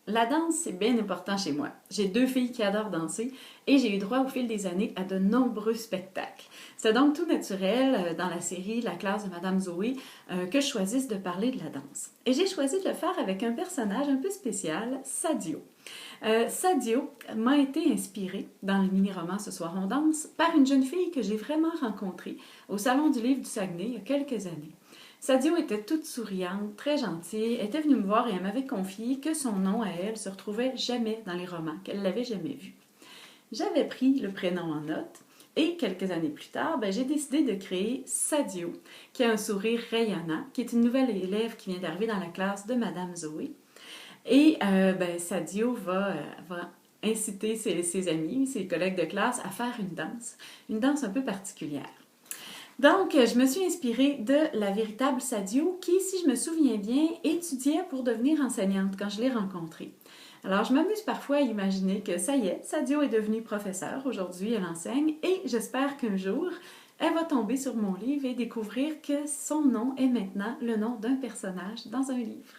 La danse, c'est bien important chez moi. J'ai deux filles qui adorent danser et j'ai eu droit au fil des années à de nombreux spectacles. C'est donc tout naturel dans la série La classe de Madame Zoé que je choisisse de parler de la danse. Et j'ai choisi de le faire avec un personnage un peu spécial, Sadio. Sadio m'a été inspirée dans le mini-roman Ce soir on danse par une jeune fille que j'ai vraiment rencontrée au Salon du livre du Saguenay il y a quelques années. Sadio était toute souriante, très gentille, elle était venue me voir et elle m'avait confié que son nom à elle se retrouvait jamais dans les romans, qu'elle l'avait jamais vu. J'avais pris le prénom en note et quelques années plus tard, j'ai décidé de créer Sadio, qui a un sourire rayonnant, qui est une nouvelle élève qui vient d'arriver dans la classe de Madame Zoé. Et Sadio va inciter ses amis, ses collègues de classe à faire une danse un peu particulière. Donc, je me suis inspirée de la véritable Sadio qui, si je me souviens bien, étudiait pour devenir enseignante quand je l'ai rencontrée. Alors, je m'amuse parfois à imaginer que ça y est, Sadio est devenue professeure. Aujourd'hui, elle enseigne et j'espère qu'un jour, elle va tomber sur mon livre et découvrir que son nom est maintenant le nom d'un personnage dans un livre.